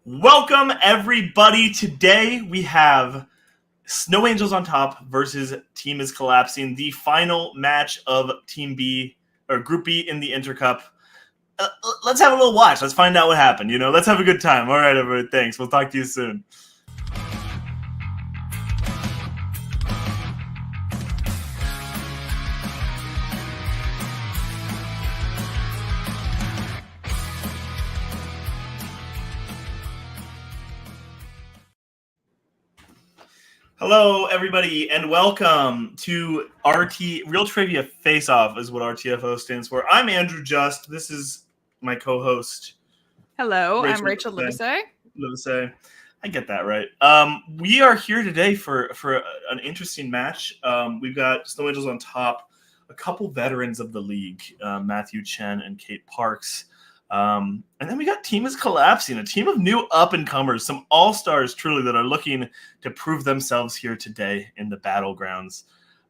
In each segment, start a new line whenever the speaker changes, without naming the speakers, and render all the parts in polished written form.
Welcome, everybody. Today we have Snow Angels on top versus Team is Collapsing, the final match of Team B or Group B in the InterCup. Let's have a little watch. Let's find out what happened. Let's have a good time. All right, everybody. Thanks. We'll talk to you soon. Hello, everybody, and welcome to RT Real Trivia Face Off is what RTFO stands for. I'm Andrew Just. This is my co-host.
Hello, I'm Rachel Livesay.
I get that right. We are here today for an interesting match. We've got Snow Angels on top, a couple veterans of the league, Matthew Chen and Kate Parks. And then we got Team is Collapsing, a team of new up-and-comers, some all-stars truly that are looking to prove themselves here today in the battlegrounds.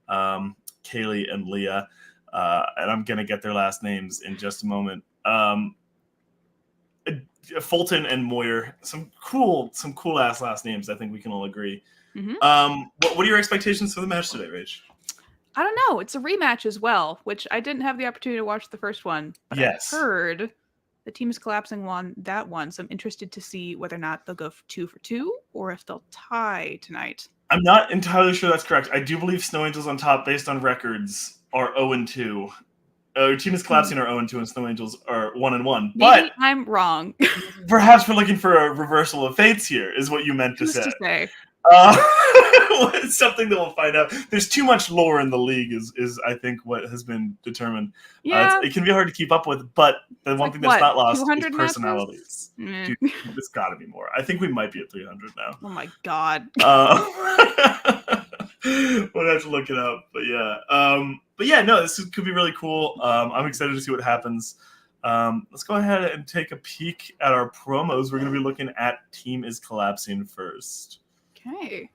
Kaylee and Leah, and I'm going to get their last names in just a moment. Fulton and Moyer, some cool-ass last names, I think we can all agree. Mm-hmm. What are your expectations for the match today, Rach?
I don't know. It's a rematch as well, which I didn't have the opportunity to watch the first one. But yes. I heard the Team is Collapsing won that one, so I'm interested to see whether or not they'll go 2 for 2 or if they'll tie tonight.
I'm not entirely sure that's correct. I do believe Snow Angels on top, based on records, are 0-2. Team is Collapsing are 0-2 and Snow Angels are 1-1.
Maybe I'm wrong.
Perhaps we're looking for a reversal of fates here, is what you meant to say.
To say.
It's something that we'll find out. There's too much lore in the league, is I think what has been determined.
Yeah.
It can be hard to keep up with, but the one thing that's not lost is personalities.
Dude,
it's got to be more. I think we might be at 300 now.
Oh my god.
We'll have to look it up, but yeah. No, this could be really cool. I'm excited to see what happens. Let's go ahead and take a peek at our promos. We're going to be looking at Team is Collapsing first.
Okay.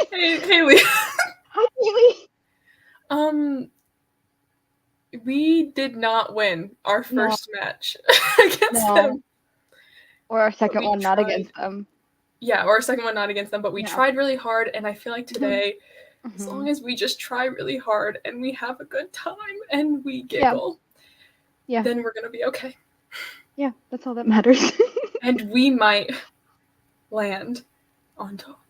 Hey, Haley.
Hi, Haley.
We did not win our first match against them.
Or our second one, not against them.
Yeah, or our second one, not against them. But we tried really hard, and I feel like today, as long as we just try really hard and we have a good time and we giggle, then we're gonna be okay.
Yeah, that's all that matters.
And we might land on top.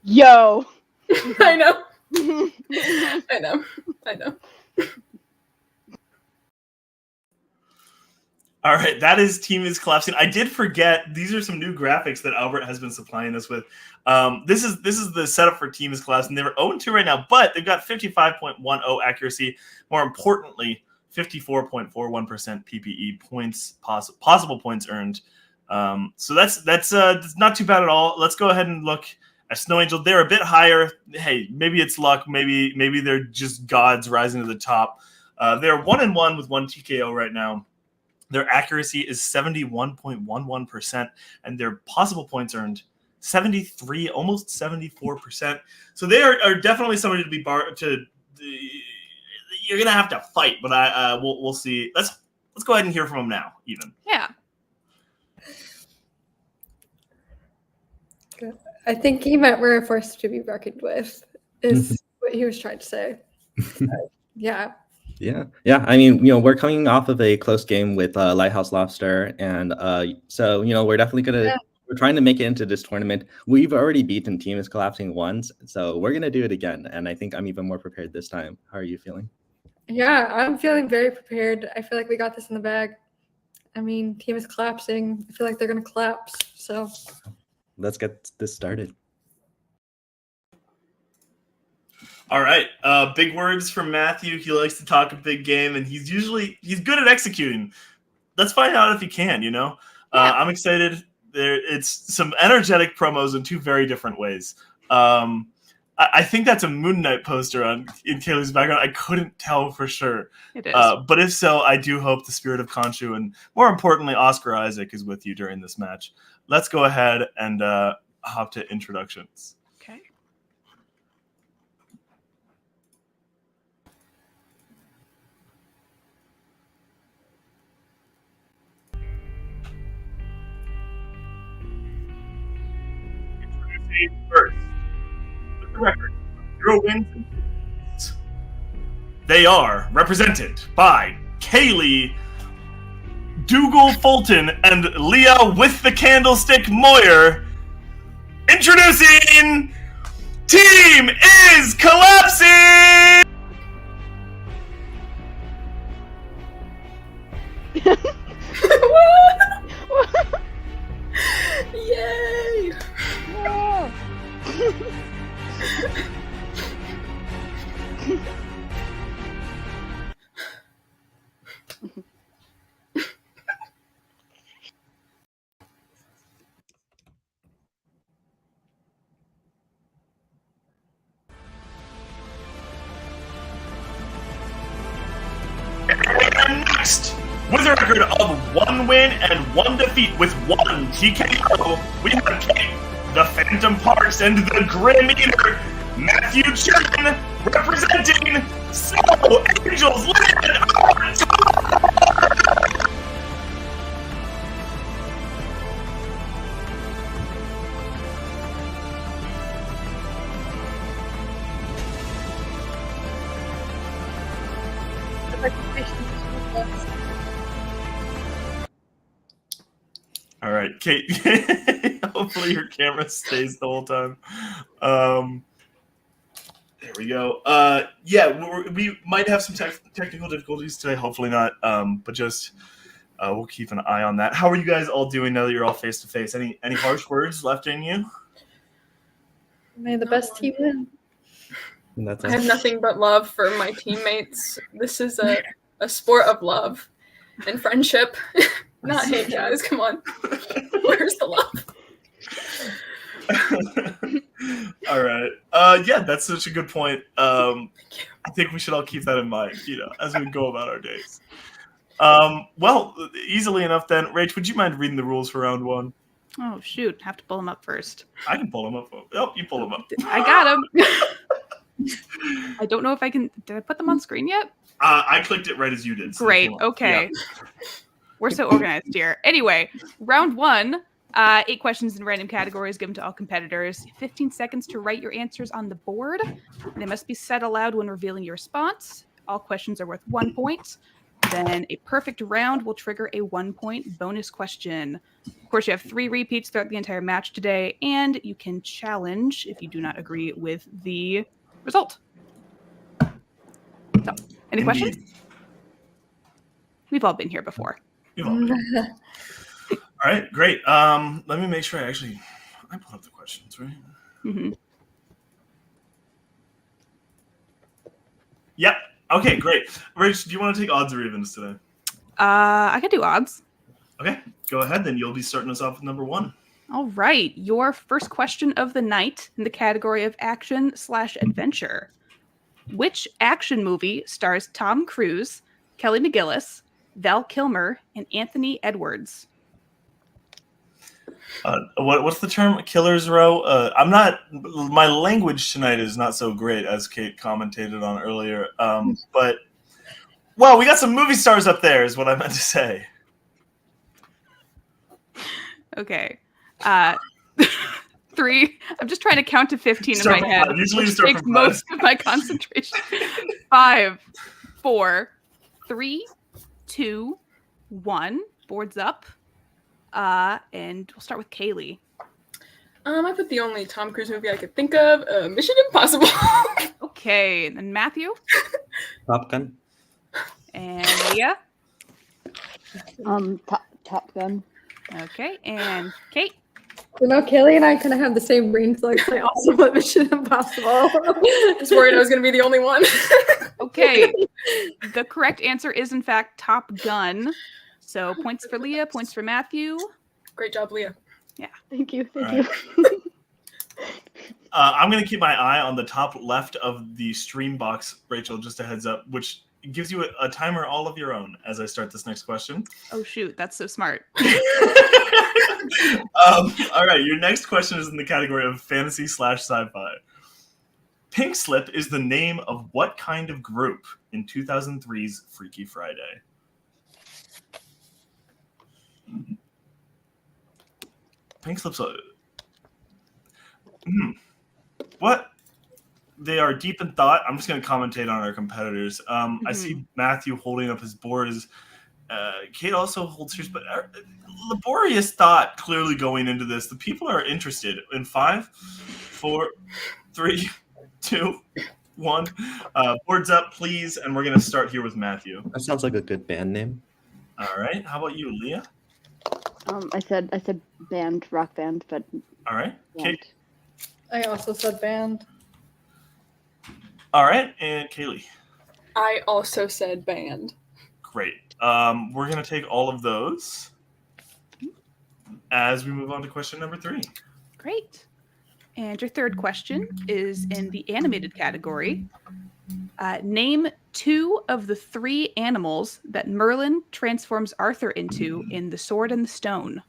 Yo!
I know. I know.
All right, that is Team is Collapsing. I did forget, these are some new graphics that Albert has been supplying us with. This is the setup for Team is Collapsing. They're 0-2 right now, but they've got 55.10 accuracy. More importantly, 54.41% PPE points, possible points earned. So that's not too bad at all. Let's go ahead and look at Snow Angel. They're a bit higher. Hey, maybe it's luck. Maybe they're just gods rising to the top. They're 1-1 with 1 TKO right now. Their accuracy is 71.11%, and their possible points earned 73, almost 74%. So they are definitely somebody to be you're gonna have to fight, but we'll see. Let's go ahead and hear from them now. Even
I think he meant we're a force to be reckoned with. Is what he was trying to say. Yeah.
Yeah. I mean, we're coming off of a close game with Lighthouse Lobster, and so we're definitely we're trying to make it into this tournament. We've already beaten Team is Collapsing once, so we're gonna do it again. And I think I'm even more prepared this time. How are you feeling?
Yeah, I'm feeling very prepared. I feel like we got this in the bag. I mean, Team is Collapsing. I feel like they're gonna collapse. So
let's get this started.
All right. Big words from Matthew. He likes to talk a big game, and he's good at executing. Let's find out if he can, I'm excited. It's some energetic promos in two very different ways. I think that's a Moon Knight poster in Kaylee's background. I couldn't tell for sure.
It is.
But if so, I do hope the spirit of Khonshu and, more importantly, Oscar Isaac is with you during this match. Let's go ahead and hop to introductions.
Okay.
State first. With the record of 0 wins and 2 defeats. They are represented by Kaylee, Dougal Fulton, and Leah with the Candlestick Moyer. Introducing Team is Collapsing!
Yay!
Whoa.
And next, with a record of 1 win and 1 defeat with 1 TKO, we have Kate, the Phantom Parks, and the Grim Eater, Matthew Chen, representing So Angels Land on top! All right, Kate. Hopefully your camera stays the whole time. There we go. Yeah, we might have some technical difficulties today. Hopefully not. But just we'll keep an eye on that. How are you guys all doing now that you're all face to face? Any harsh words left in you?
May the best team win.
I have nothing but love for my teammates. This is a sport of love and friendship. Not hate, guys. Come on. Where's the love?
All right. Yeah, that's such a good point. I think we should all keep that in mind, as we go about our days. Well, easily enough then. Rach, would you mind reading the rules for round 1?
Oh, shoot. Have to pull them up first.
I can pull them up. Oh, you pull them up.
I got them. I don't know if I can. Did I put them on screen yet?
I clicked it right as you did. So
great. Okay. Yeah. We're so organized here. Anyway, round 1, 8 questions in random categories given to all competitors. 15 seconds to write your answers on the board. They must be said aloud when revealing your response. All questions are worth 1 point. Then a perfect round will trigger a 1-point bonus question. Of course, you have 3 repeats throughout the entire match today, and you can challenge if you do not agree with the result. So, any questions? We've all been here before.
All right, great. Let me make sure I pulled up the questions, right?
Mm-hmm.
Yep. Okay, great. Rach, do you want to take odds or evens today?
I could do odds.
Okay, go ahead. Then you'll be starting us off with number 1.
All right. Your first question of the night in the category of action/adventure. Which action movie stars Tom Cruise, Kelly McGillis, Val Kilmer, and Anthony Edwards?
What's the term? Killer's Row? My language tonight is not so great, as Kate commentated on earlier. But, well, we got some movie stars up there is what I meant to say.
Okay. 3. I'm just trying to count to 15 in my head, which takes most of my concentration. 5, 4, 3, 2, 1. Boards up. And we'll start with Kaylee.
I put the only Tom Cruise movie I could think of, Mission Impossible.
Okay, and then Matthew.
Top Gun.
And Leah.
Top Gun.
Okay, and Kate.
Kaylee and I kind of have the same brain flex. I also put Mission Impossible.
Just worried I was going to be the only one.
Okay, the correct answer is in fact Top Gun. So points for Leah, points for Matthew.
Great job, Leah.
Yeah.
Thank you.
I'm going to keep my eye on the top left of the stream box, Rachel, just a heads up, which gives you a timer all of your own as I start this next question.
Oh, shoot. That's so smart.
All right. Your next question is in the category of fantasy/sci-fi. Pink Slip is the name of what kind of group in 2003's Freaky Friday? Pink Slip's What? They are deep in thought. I'm just going to commentate on our competitors. I see Matthew holding up his board. Kate also holds hers, but laborious thought clearly going into this. The people are interested. In 5, 4, 3, 2, 1. Boards up, please. And we're going to start here with Matthew.
That sounds like a good band name.
All right. How about you, Leah?
I said band, rock band, but
all right. Kate?
I also said band.
All right. And Kaylee?
I also said band.
Great. We're going to take all of those as we move on to question number 3.
Great. And your third question is in the animated category. Name 2 of the 3 animals that Merlin transforms Arthur into in The Sword and the Stone.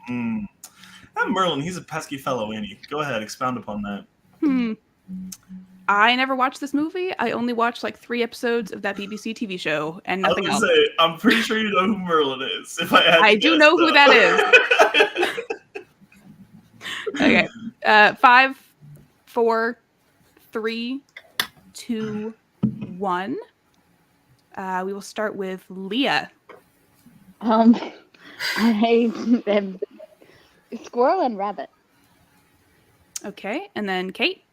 That Merlin, he's a pesky fellow, ain't he? Go ahead, expound upon that.
I never watched this movie. I only watched like 3 episodes of that BBC TV show and nothing else.
I'm pretty sure you know who Merlin is. If I
do know who that is. Okay. 5, 4, 3, 2, 1. We will start with Leah.
I am squirrel and rabbit.
Okay, and then Kate.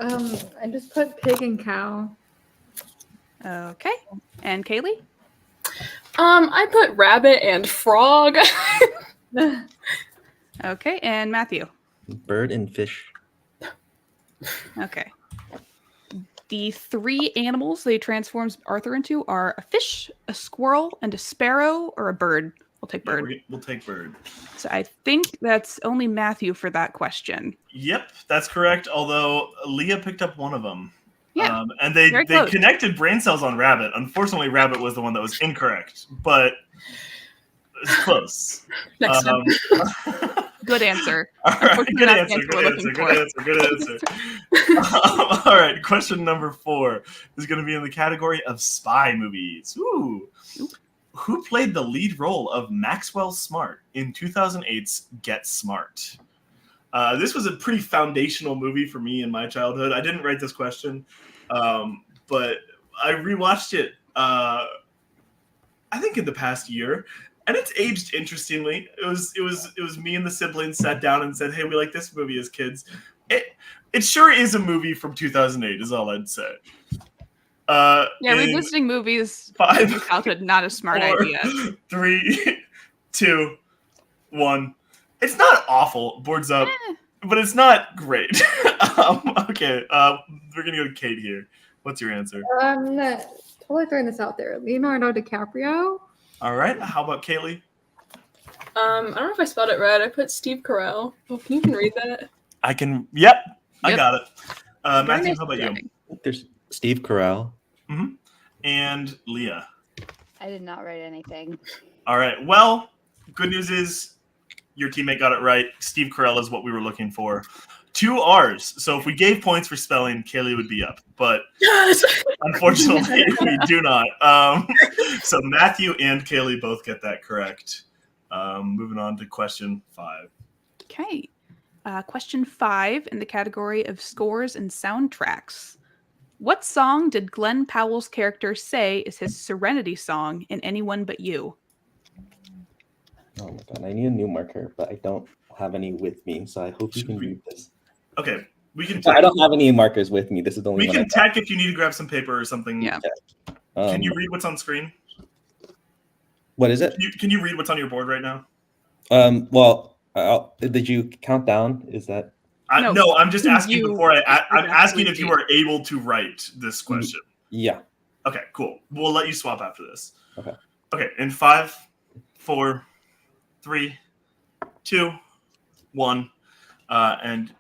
I just put pig and cow.
Okay, and Kaylee.
I put rabbit and frog.
Okay, and Matthew.
Bird and fish.
Okay. The 3 animals that he transforms Arthur into are a fish, a squirrel, and a sparrow, or a bird. We'll take bird.
Yeah, we'll take bird.
So I think that's only Matthew for that question.
Yep, that's correct. Although Leah picked up one of them.
Yeah.
And they connected brain cells on rabbit. Unfortunately, rabbit was the one that was incorrect, but it's close.
Next time.
Good answer.
All right, good answer. All right, question number 4 is going to be in the category of spy movies. Ooh. Who played the lead role of Maxwell Smart in 2008's Get Smart? This was a pretty foundational movie for me in my childhood. I didn't write this question, but I rewatched it, I think in the past year, and it's aged interestingly. It was me and the siblings sat down and said, "Hey, we like this movie as kids." It sure is a movie from 2008, is all I'd say.
Revisiting movies
5,
in childhood, not a smart
4,
idea.
3, 2, 1. It's not awful. Boards up, but it's not great. Okay, we're gonna go to Kate here. What's your answer?
Totally throwing this out there. Leonardo DiCaprio.
All right. How about Kaylee?
I don't know if I spelled it right. I put Steve Carell. Oh, you can read that.
I can. Yep. I got it. Matthew, how about you?
There's Steve Carell.
Mm-hmm. And Leah.
I did not write anything.
All right. Well, good news is your teammate got it right. Steve Carell is what we were looking for. 2 R's. So if we gave points for spelling, Kaylee would be up. But unfortunately, we do not. So Matthew and Kaylee both get that correct. Moving on to question 5.
Okay. Question 5 in the category of scores and soundtracks. What song did Glenn Powell's character say is his Serenity song in Anyone But You?
Oh my god, I need a new marker, but I don't have any with me, so I hope you can read this.
Okay, we can.
I don't have any markers with me. This is the only
one. We can tech if you need to grab some paper or something.
Yeah.
Can you read what's on screen?
What is it?
Can you read what's on your board right now?
Well, did you count down? Is that?
No, I'm just asking before I'm asking if you are able to write this question.
Yeah.
Okay, cool. We'll let you swap after this.
Okay.
Okay, in 5, 4, 3, 2, 1, and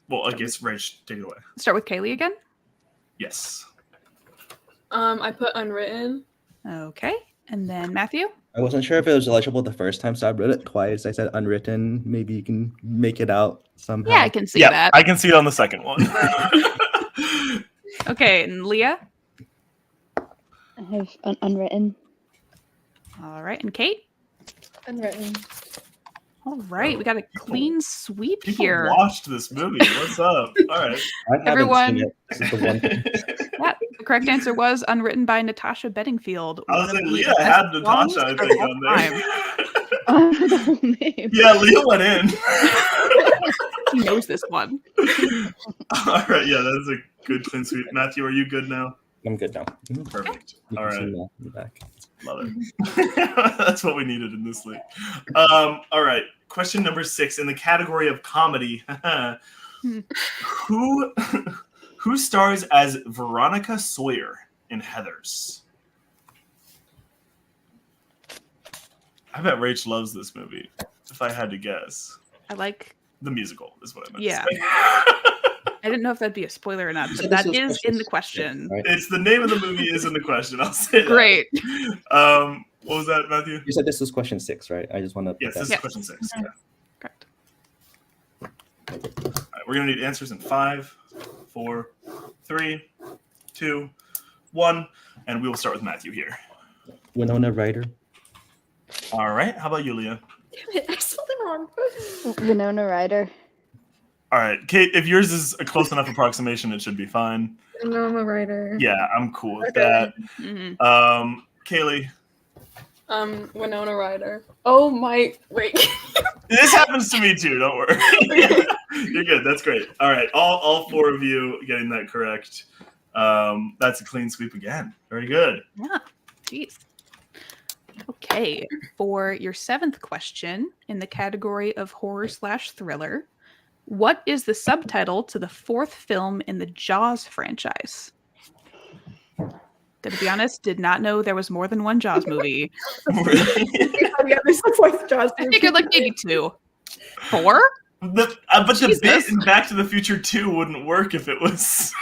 well, I guess Rach, take it away.
Start with Kaylee again.
Yes.
I put unwritten.
Okay, and then Matthew.
I wasn't sure if it was legible the first time, so I wrote it twice. I said unwritten. Maybe you can make it out somehow.
Yeah, I can see that.
I can see it on the second one.
Okay, and Leah?
I have unwritten.
All right, and Kate?
Unwritten.
All right, we got a clean sweep
People
here.
watched this movie. What's up? All right.
Everyone.
Seen it. This is the one thing.
Yeah, the correct answer was Unwritten by Natasha Bedingfield.
I was like, Leah had Natasha, I think, on there. Yeah, Leah went in.
He knows this one.
All right, yeah, that's a good clean sweep. Matthew, are you good now?
I'm good now.
Perfect.
You
All
can
right.
see me in the back.
Love it. That's what we needed in this league. All right. Question number 6 in the category of comedy. Who stars as Veronica Sawyer in Heathers? I bet Rach loves this movie. If I had to guess,
I like
the musical. Is what I meant.
Yeah.
To say.
I didn't know if that'd be a spoiler or not, but that is in the question.
Right?
It's the name of the movie is in the question. I'll say that.
Great.
What was that, Matthew?
You said this was question 6, right? I just want to.
Yes, this is question 6. Yeah.
Correct.
All right, we're gonna need answers in 5, 4, 3, 2, 1, and we will start with Matthew here.
Winona Ryder.
All right. How about you, Leah?
Damn it, I spelled it wrong.
Winona Ryder.
All right, Kate. If yours is a close enough approximation, it should be fine.
No, I'm a writer.
Yeah, I'm cool with
Okay.
that.
Mm-hmm.
Kaylee.
Winona Ryder. Oh my, wait.
This happens to me too. Don't worry. You're good. That's great. All right, all 4 of you getting that correct. That's a clean sweep again. Very good.
Yeah. Jeez. Okay. For your 7th question in the category of horror/thriller, what is the subtitle to the 4th film in the Jaws franchise? Gonna be honest, did not know there was more than one Jaws movie.
Really?
Yeah, there's a 4th Jaws
I
movie.
figured like maybe 2. 4?
But the
Jesus.
bit in Back to the Future 2 wouldn't work if it was.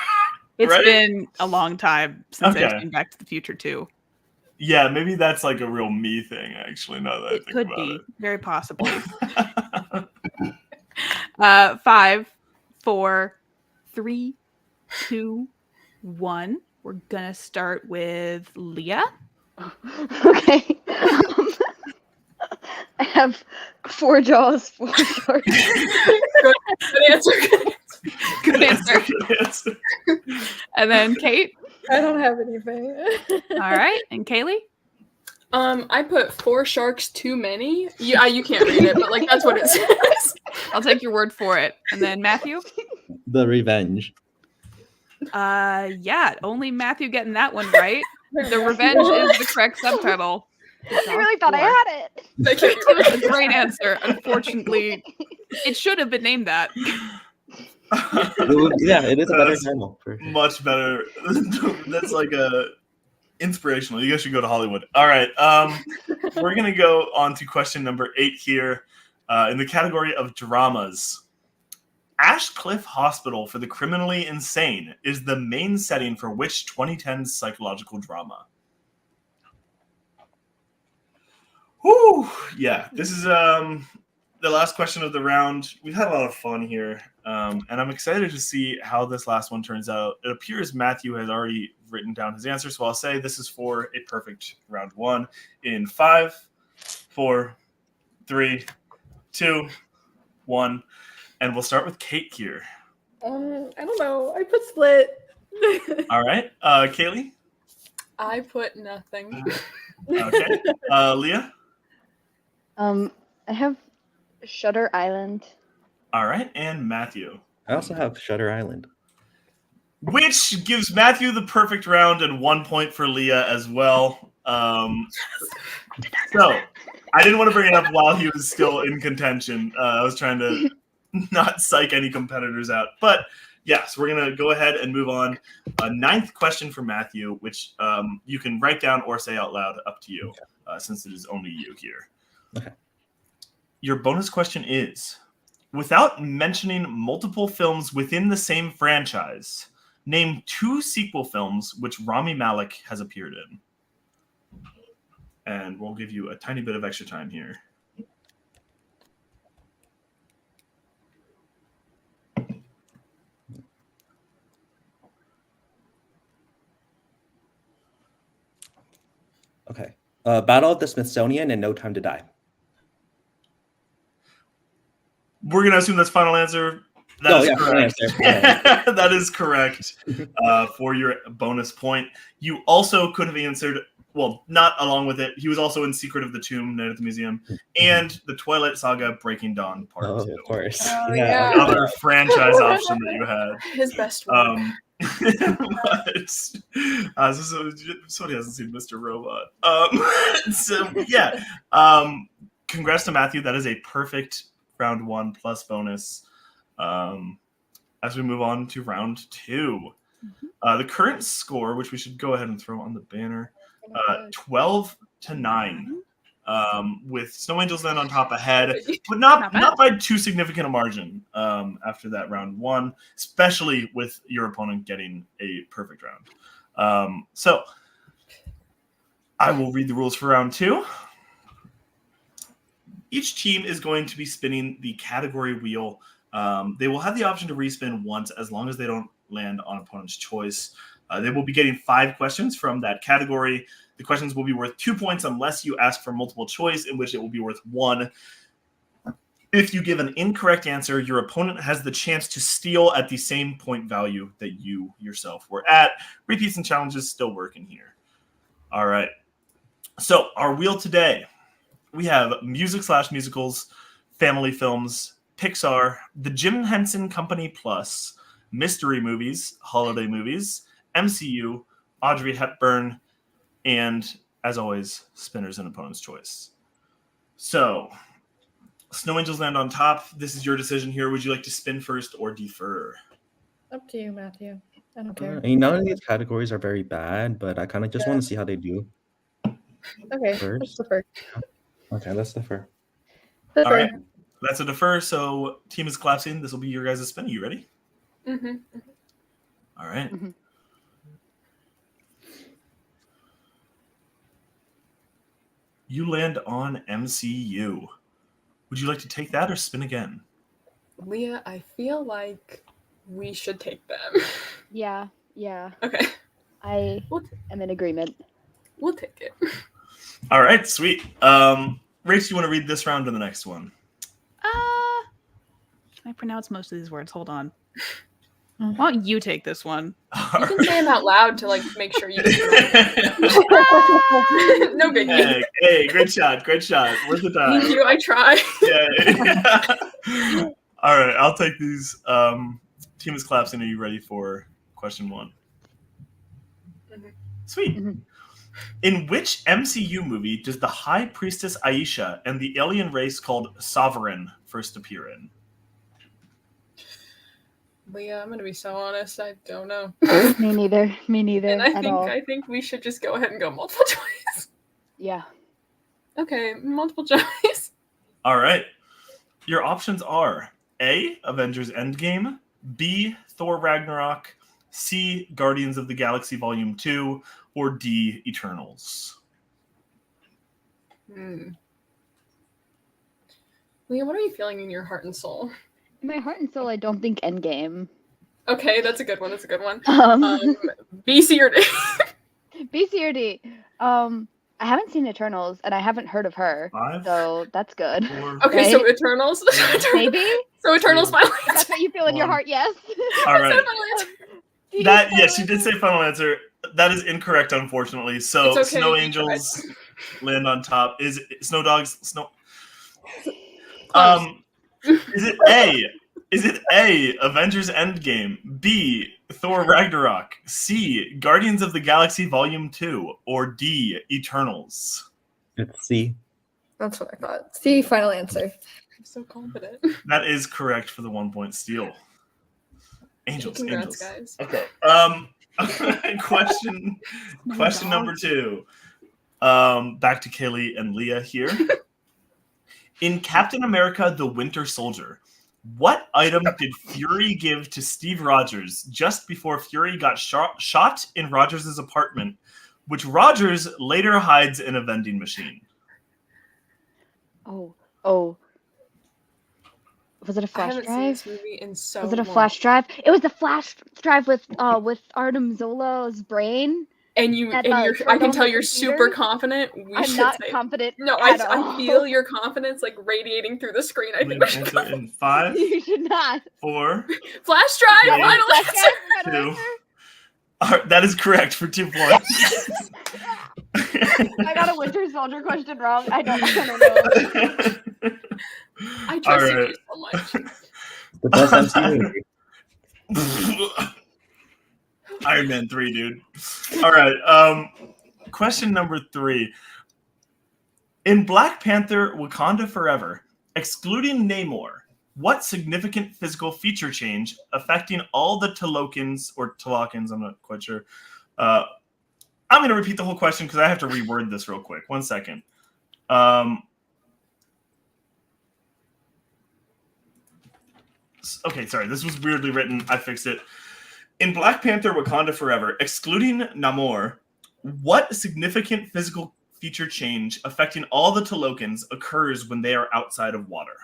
It's
Right?
been a long time since
Okay.
I've seen Back to the Future 2.
Yeah, maybe that's like a real me thing. Actually, now that I
It
think
could
about
be,
it.
very possibly. 5, 4, 3, 2, 1. We're gonna start with Leah.
Okay. I have 4 Jaws, 4 sharks.
Good answer.
Good answer.
Good answer.
And then Kate.
I don't have anything.
All right. And Kaylee?
I put 4 sharks too many. You can't read it, but like that's what it says.
I'll take your word for it. And then Matthew?
The Revenge.
Yeah, only Matthew getting that one right. The Revenge is the correct subtitle.
I really thought I had it.
I can't
It's a great answer. Unfortunately, it should have been named that.
Yeah, it is a better
That's
title. For sure.
Much better. That's like a inspirational. You guys should go to Hollywood. All right. We're gonna go on to question number 8 here, in the category of dramas. Ashcliffe Hospital for the Criminally Insane is the main setting for which 2010 psychological drama? Whew. Yeah, this is the last question of the round. We've had a lot of fun here, and I'm excited to see how this last one turns out. It appears Matthew has already written down his answer, so I'll say this is for a perfect round 1 in 5, 4, 3, 2, 1. And we'll start with Kate here.
I don't know. I put Split.
All right. Kaylee?
I put nothing.
Okay. Leah?
I have Shutter Island.
All right. And Matthew?
I also have Shutter Island.
Which gives Matthew the perfect round and 1 point for Leah as well. So I didn't want to bring it up while he was still in contention. I was trying to not psych any competitors out. But yes, we're going to go ahead and move on. 9th question for Matthew, which you can write down or say out loud, up to you, since it is only you here.
Okay.
Your bonus question is, without mentioning multiple films within the same franchise, name 2 sequel films which Rami Malek has appeared in. And we'll give you a tiny bit of extra time here.
Okay. Battle of the Smithsonian and No Time to Die.
We're gonna assume that's final answer. That is correct.
Yeah.
That is correct for your bonus point. You also could have answered, well, not along with it. He was also in Secret of the Tomb, Night at the Museum, and the Twilight Saga Breaking Dawn Part 2.
Of course.
Another franchise option that you had.
His best work.
But, somebody hasn't seen Mr. Robot. So, yeah. Congrats to Matthew. That is a perfect round 1 plus bonus. As we move on to round 2. The current score, which we should go ahead and throw on the banner, 12-9, with Snow Angels then on top ahead, but not by too significant a margin after that round 1, especially with your opponent getting a perfect round. So I will read the rules for round 2. Each team is going to be spinning the category wheel. They will have the option to respin once as long as they don't land on opponent's choice. They will be getting 5 questions from that category. The questions will be worth 2 points unless you ask for multiple choice, in which it will be worth 1. If you give an incorrect answer, your opponent has the chance to steal at the same point value that you yourself were at. Repeats and challenges still working here. All right. So our wheel today, we have music/musicals, family films, Pixar, the Jim Henson Company Plus, mystery movies, holiday movies, MCU, Audrey Hepburn, and, as always, spinners and opponent's choice. So, Snow Angels land on top. This is your decision here. Would you like to spin first or defer?
Up to you, Matthew. I don't care.
None of these categories are very bad, but I kind of just want to see how they do.
Okay,
first.
let's defer.
Okay, let's defer.
All right. That's a defer, so team is collapsing. This will be your guys' spin. Are you ready?
Mm-hmm.
All right.
Mm-hmm.
You land on MCU. Would you like to take that or spin again?
Leah, I feel like we should take them.
Yeah.
Okay.
I am in agreement.
We'll take it.
All right, sweet. Rach, you want to read this round or the next one?
Can I pronounce most of these words? Hold on. Why don't you take this one?
You can say them out loud to make sure you. No biggie.
Hey, great shot. Worth the time.
Thank you. I try.
Yeah. All right, I'll take these. Team is collapsing. Are you ready for question 1?
Mm-hmm.
Sweet. Mm-hmm. In which MCU movie does the High Priestess Aisha and the alien race called Sovereign first appear in?
Leah, I'm going to be so honest. I don't know.
Me neither.
And I think we should just go ahead and go multiple choice.
Yeah.
Okay, multiple choice.
All right. Your options are A, Avengers Endgame, B, Thor Ragnarok, C, Guardians of the Galaxy Volume 2, or D, Eternals.
Leah, what are you feeling in your heart and soul?
In my heart and soul, I don't think Endgame.
Okay, that's a good one. B, C, or D?
B, C, or D. I haven't seen Eternals, and I haven't heard of her,
5,
so that's good.
4,
okay, right? So Eternals?
Maybe?
So Eternals final answer?
That's what you feel in your heart, yes?
All right. Yes, you did say final answer. That is incorrect, unfortunately. So okay, Snow Angels land on top. Is it Snow Dogs? Is it A, Avengers Endgame, B, Thor Ragnarok, C, Guardians of the Galaxy Volume 2, or D, Eternals?
It's C.
That's what I thought. C, final answer.
I'm so confident.
That is correct for the 1-point steal. Angels.
Congrats, guys.
Okay. Question number 2. Back to Kaylee and Leah here. In Captain America: The Winter Soldier, what item did Fury give to Steve Rogers just before Fury got shot in Rogers' apartment, which Rogers later hides in a vending machine?
Oh. Was it a flash drive?
Seen this movie in
was it a flash drive? It was the flash drive with Artem Zola's brain.
and I can tell you're super confident.
I'm not confident.
No, I feel your confidence like radiating through the screen. I think
answer in 5.
You should not.
4.
Flash drive. Final answer.
2. That is correct for 2 points.
I got a Winter Soldier question wrong. I don't know.
I trust you so much.
The best MC movie.
Iron Man 3, dude. All right. Question number 3. In Black Panther: Wakanda Forever, excluding Namor, what significant physical feature change affecting all the Talokans or Talokans, I'm not quite sure. I'm going to repeat the whole question because I have to reword this real quick. 1 second. Okay, sorry. This was weirdly written. I fixed it. In Black Panther: Wakanda Forever, excluding Namor, what significant physical feature change affecting all the Talokans occurs when they are outside of water?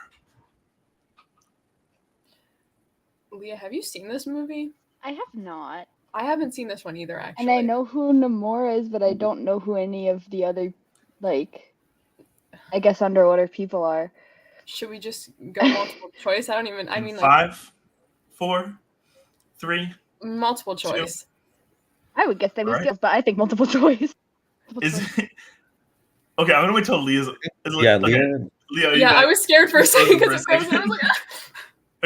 Leah, have you seen this movie?
I have not.
I haven't seen this one either, actually.
And I know who Namor is, but I don't know who any of the other, like, I guess underwater people are.
Should we just go multiple choice? I mean,
5, 4, 3.
Multiple choice.
2.
I would guess they would skills, but I think multiple choice.
Is it? Okay, I'm gonna wait till Leah's.
Yeah,
okay. Leah.
Yeah, I was scared for a second because I was like,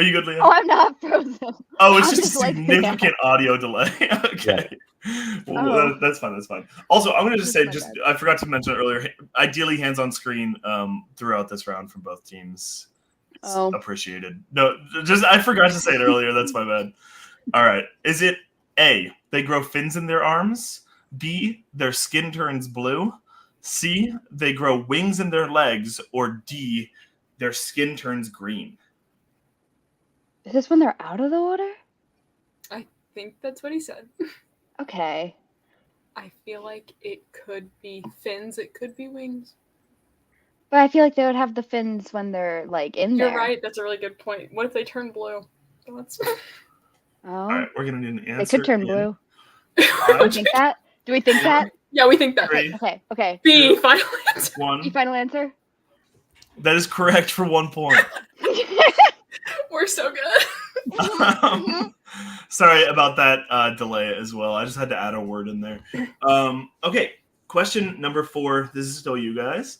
Are you good, Leah?
Oh, I'm not frozen.
Oh, it's just a significant audio delay. Okay. Yeah. Well, that's fine. That's fine. Also, I'm going to just say, I forgot to mention it earlier, ideally hands on screen throughout this round from both teams. It's appreciated. No, I forgot to say it earlier. That's my bad. All right. Is it A, they grow fins in their arms? B, their skin turns blue? C, they grow wings in their legs? Or D, their skin turns green?
Is this when they're out of the water?
I think that's what he said.
Okay.
I feel like it could be fins. It could be wings.
But I feel like they would have the fins when they're, like, in there.
You're right. That's a really good point. What if they turn blue?
Oh.
All right, we're going to need an answer.
They could turn blue. Do we think that? Do we think that?
Yeah, we think that.
Okay.
B, final answer.
1.
B, final answer?
That is correct for 1 point.
We're so good.
Sorry about that delay as well. I just had to add a word in there. Okay, question number 4. This is still you guys.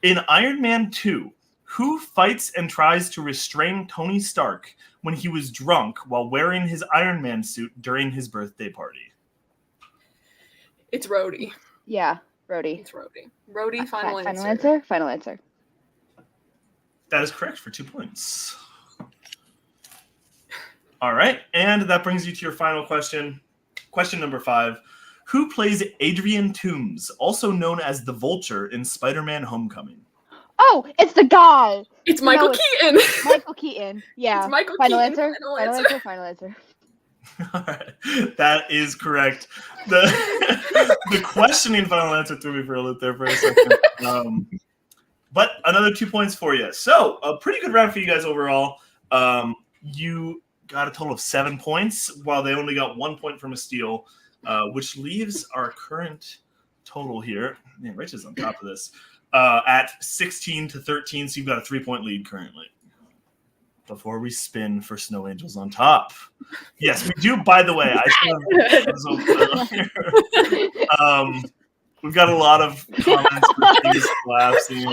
In Iron Man 2, who fights and tries to restrain Tony Stark when he was drunk while wearing his Iron Man suit during his birthday party?
It's Rhodey.
Yeah, Rhodey.
It's Rhodey. Rhodey, final answer.
Final answer? Final answer.
That is correct for 2 points. All right, and that brings you to your final question. Question number 5. Who plays Adrian Toomes, also known as the Vulture in Spider-Man: Homecoming?
Oh, it's the guy.
It's Michael Keaton.
Michaal Keaton. Yeah.
It's Michael
final
Keaton.
Answer? Final answer. Final answer.
All right, that is correct. The questioning final answer threw me for a loop there for a second. But another 2 points for you. So a pretty good round for you guys overall. You got a total of 7 points, while they only got 1 point from a steal, which leaves our current total here. Man, Rich is on top of this. At 16-13, so you've got a 3-point lead currently. Before we spin for Snow Angels on top. Yes, we do, by the way. We've got a lot of comments for things collapsing.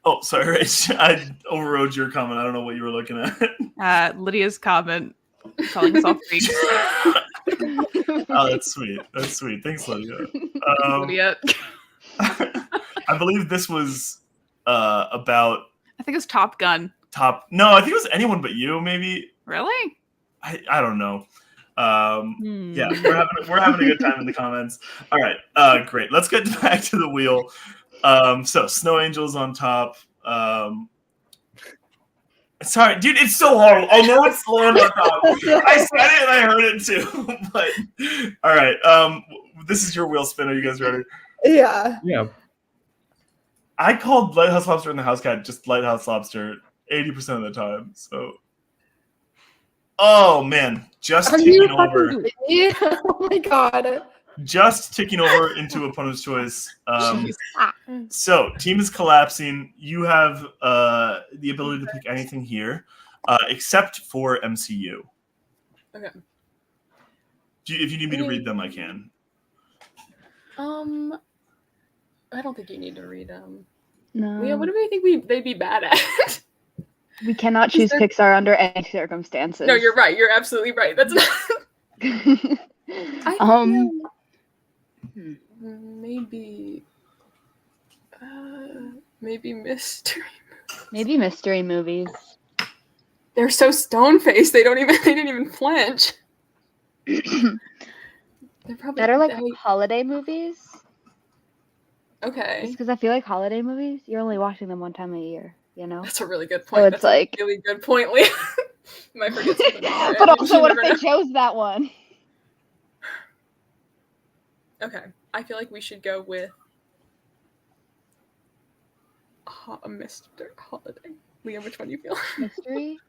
Oh, sorry, Rach. I overrode your comment. I don't know what you were looking at.
Lydia's comment calling us all freaks.
Oh, that's sweet. That's sweet. Thanks, Lydia.
Lydia.
I believe this was about.
I think it's Top Gun.
No, I think it was Anyone But You, maybe.
Really?
I don't know. Yeah, we're having a good time in the comments. All right, great. Let's get back to the wheel. So Snow Angels on top. Sorry, dude, it's so hard. I know it's land on top. I said it and I heard it too. But all right, this is your wheel spin. Are you guys ready?
Yeah.
Yeah.
I called Lighthouse Lobster and the House Cat just Lighthouse Lobster 80% of the time. So Oh man, just ticking over.
Oh my god.
Just ticking over into opponent's choice. So team is collapsing. You have the ability to pick anything here, except for MCU.
Okay.
If you need me to read them, I can.
I don't think you need to read them.
No.
Yeah, what do we think they'd be bad at?
We cannot choose Pixar under any circumstances.
No, you're right. You're absolutely right. That's not. Maybe mystery.
Maybe mystery movies.
They're so stone faced. They didn't even flinch. They're probably
better like holiday movies.
Okay.
Just because I feel like holiday movies, you're only watching them one time a year. You know.
That's a really good point.
So it's
That's a really good point, Leah. Might forget something.
But also, what if they chose that one?
Okay, I feel like we should go with a mystery holiday. Leah, which one do you feel?
Mystery.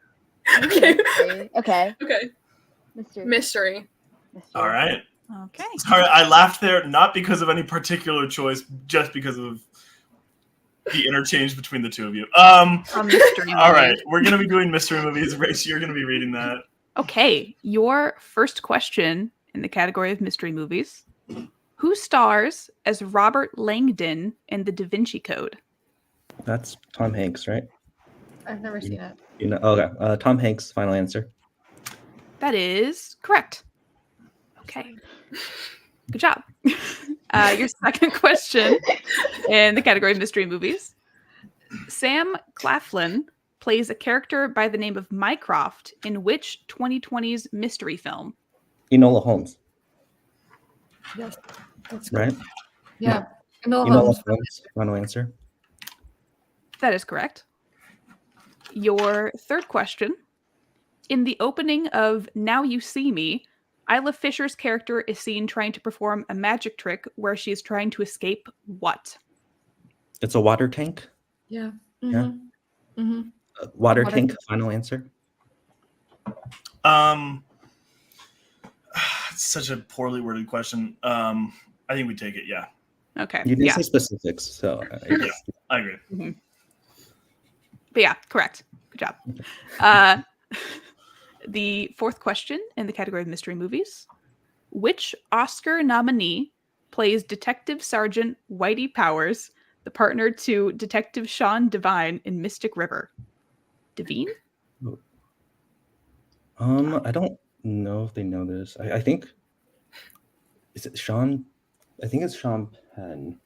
Okay.
Okay.
Okay. Mystery.
All right.
Okay.
Sorry, I laughed there not because of any particular choice, just because of the interchange between the two of you. All right, we're gonna be doing mystery movies. Race, you're gonna be reading that.
Okay, your first question in the category of mystery movies: who stars as Robert Langdon in The Da Vinci Code?
That's Tom Hanks, right?
I've never seen it.
You know, okay. Tom Hanks. Final answer.
That is correct. Okay. Good job. Your second question in the category of mystery movies. Sam Claflin plays a character by the name of Mycroft in which 2020's mystery film?
Enola Holmes.
Yes. That's
right?
Yeah.
Enola Holmes. Final answer.
That is correct. Your third question. In the opening of Now You See Me, Isla Fisher's character is seen trying to perform a magic trick where she is trying to escape what?
It's a water tank.
Yeah.
Yeah. Water tank. Final answer.
It's such a poorly worded question. I think we take it. Yeah.
Okay.
You didn't say specifics, so
yeah, I agree.
Mm-hmm. But yeah, correct. Good job. The fourth question in the category of mystery movies. Which Oscar nominee plays Detective Sergeant Whitey Powers, the partner to Detective Sean Devine in Mystic River? Devine?
I don't know if they know this. I think is it Sean? I think it's Sean Penn.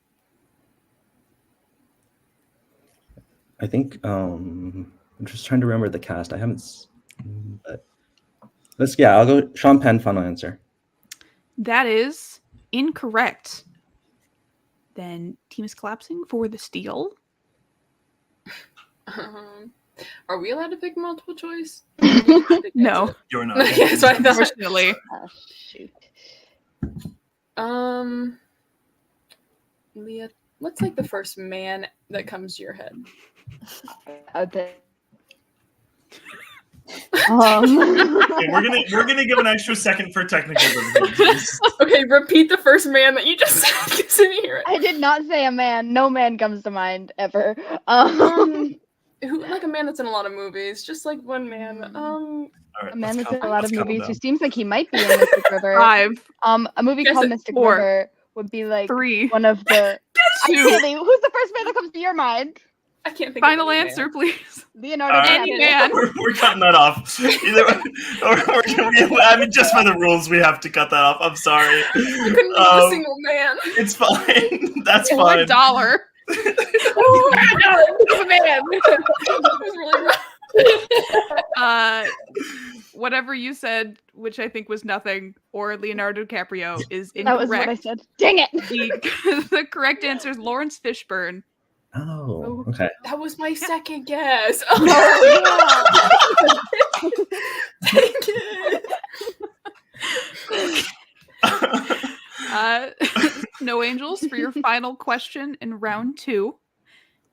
I think I'm just trying to remember the cast. I haven't. But I'll go Sean Penn. Final answer.
That is incorrect. Then team is collapsing for the steal.
Are we allowed to pick multiple choice?
No,
you're not.
Yes, I thought.
Unfortunately.
Shoot.
Leah, what's like the first man that comes to your head?
Okay.
Okay, we're gonna give an extra second for technical difficulties.
Okay, repeat the first man that you just said. I didn't hear it.
I did not say a man. No man comes to mind ever.
Who like a man that's in a lot of movies? Just like one man.
Right,
a man that's in a lot of movies who seems like he might be in Mystic River.
5.
A movie called Mystic
4.
River would be like
3.
one of the. Ideally, who's the first man that comes to your mind?
I can't think.
Final
of
answer,
man.
please.
Leonardo
Any
DiCaprio.
man.
We're cutting that off. I mean, just by the rules, we have to cut that off. I'm sorry.
I couldn't think of a single man.
It's fine. That's
Or
fine.
$1.
Oh my god, man. That was really rough.
Whatever you said, which I think was nothing, or Leonardo DiCaprio is incorrect.
That was what I said. Dang it!
The correct answer is Lawrence Fishburne.
Oh, okay.
That was my second guess.
Oh,
Dang it.
No Angels for your final question in round 2.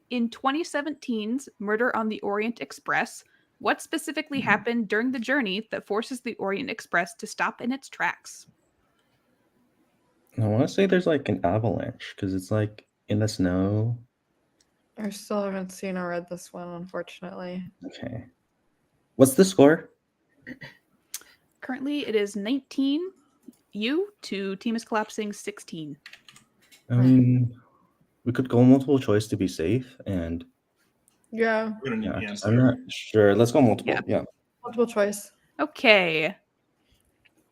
In 2017's Murder on the Orient Express, What specifically happened during the journey that forces the Orient Express to stop in its tracks?
I want to say there's like an avalanche because it's like in the snow.
I still haven't seen or read this one, unfortunately.
Okay. What's the score?
Currently, it is 19 U to Team is Collapsing 16.
I mean, we could go multiple choice to be safe, and
Yeah.
We're gonna need the answer.
I'm not sure. Let's go multiple. Yeah.
Multiple choice.
Okay.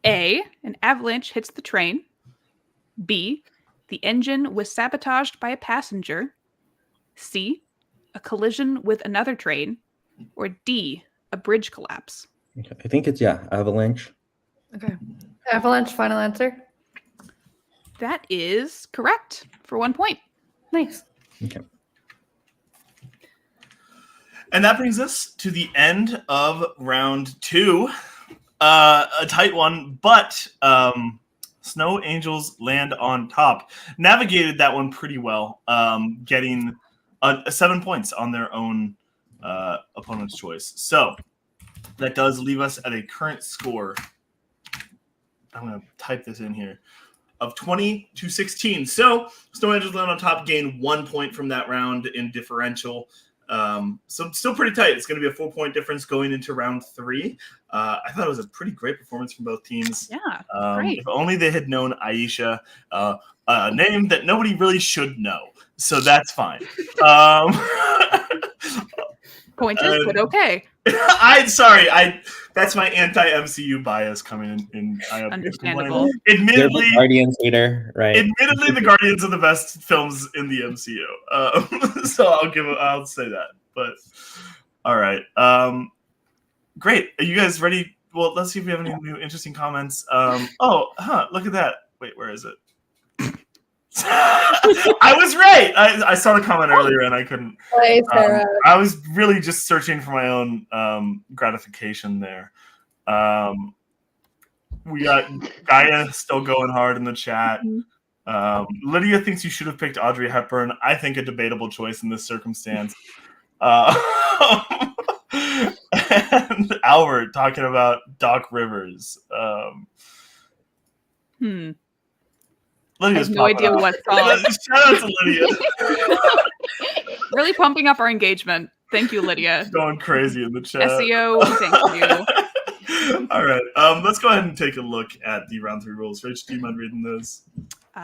A, an avalanche hits the train. B, the engine was sabotaged by a passenger. C, a collision with another train. Or D, a bridge collapse.
Okay. I think it's avalanche.
Okay. Avalanche, final answer.
That is correct for 1 point.
Nice.
Okay.
And that brings us to the end of round 2. A tight one, but Snow Angels land on top. Navigated that one pretty well, getting 7 points on their own opponent's choice. So that does leave us at a current score. I'm going to type this in here. Of 20-16. So Snow Angels land on top, gain 1 point from that round in differential. So still pretty tight. It's going to be a 4-point difference going into round 3. I thought it was a pretty great performance from both teams.
Yeah, great.
If only they had known Aisha, a name that nobody really should know. So that's fine.
Pointed, but okay.
That's my anti-MCU bias coming in.
Understandable.
Admittedly,
Guardians hater, right?
Admittedly, the Guardians are the best films in the MCU. So I'll say that. But all right, great. Are you guys ready? Well, let's see if we have any new interesting comments. Look at that. Wait, where is it? I was right. I saw the comment earlier and I couldn't. I was really just searching for my own gratification there. We got Gaia still going hard in the chat. Lydia thinks you should have picked Audrey Hepburn. I think a debatable choice in this circumstance. And Albert talking about Doc Rivers. Lydia's
I have no idea what song.
Shout out to Lydia.
Really pumping up our engagement. Thank you, Lydia.
Going crazy in the chat.
SEO, thank you.
All right. Let's go ahead and take a look at the round 3 rules. Rach, do you mind reading those?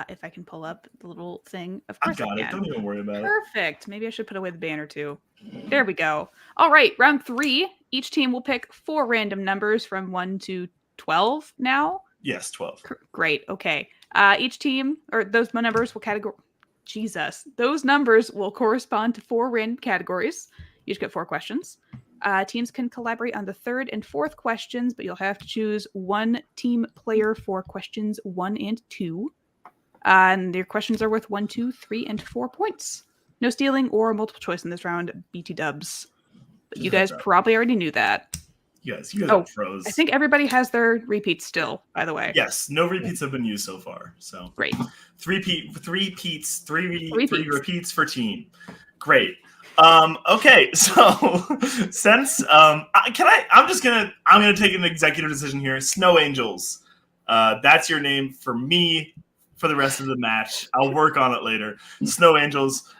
If I can pull up the little thing. Of course
I got it. Don't even worry about it.
Perfect. Maybe I should put away the banner too. There we go. All right. Round 3. Each team will pick 4 random numbers from 1 to 12 now.
Yes, 12.
Great. Okay. Each team, or those numbers will those numbers will correspond to 4 random categories. You just get 4 questions. Teams can collaborate on the 3rd and 4th questions, but you'll have to choose one team player for questions 1 and 2. And your questions are worth 1, 2, 3, and 4 points. No stealing or multiple choice in this round. BT dubs. But you guys probably already knew that.
Yes, you guys are pros.
I think everybody has their repeats still, by the way.
Yes, no repeats have been used so far. So
great.
3 repeats for team. Great. Okay, so since I'm gonna take an executive decision here. Snow Angels. That's your name for me for the rest of the match. I'll work on it later. Snow Angels.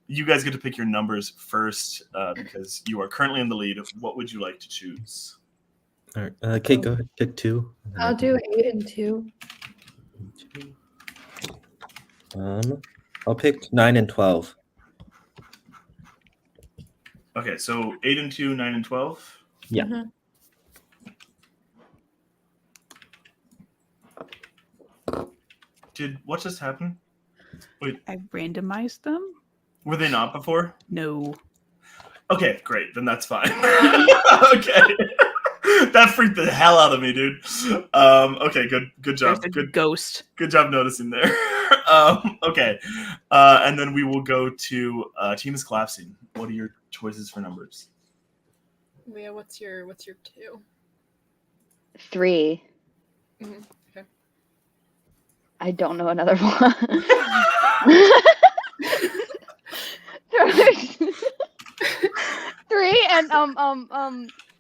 You guys get to pick your numbers first because you are currently in the lead. What would you like to choose?
All right. Kate, go ahead. Pick 2.
I'll do 8 and 2.
I'll pick 9 and 12.
Okay, so 8 and 2, 9 and 12.
Yeah.
Mm-hmm.
What just happened? Wait,
I randomized them.
Were they not before?
No.
Okay, great. Then that's fine. Okay. That freaked the hell out of me, dude. Okay, good job. Good
ghost.
Good job noticing there. Okay. And then we will go to Team is Collapsing. What are your choices for numbers?
Leah, what's your 2?
3.
Mm-hmm. Okay.
I don't know another one. 3 and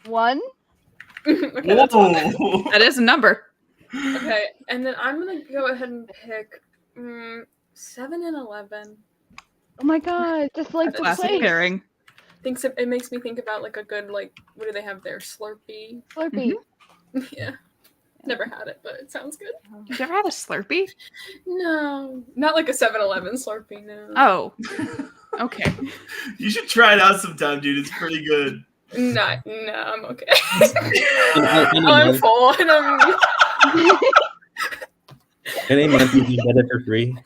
1.
Okay, that's
Whoa.
That is a number.
Okay, and then I'm gonna go ahead and pick 7 and 11.
Oh my god, just like
A
the
classic
place.
pairing.
It makes me think about like a good what do they have there? Slurpee.
Slurpee.
Yeah. Never had it, but it sounds good.
You've ever had a Slurpee?
No, not like a 7-Eleven Slurpee. No.
Oh, okay.
You should try it out sometime, dude. It's pretty good.
No, I'm okay.
In
I'm full, and
a month you can get it for free.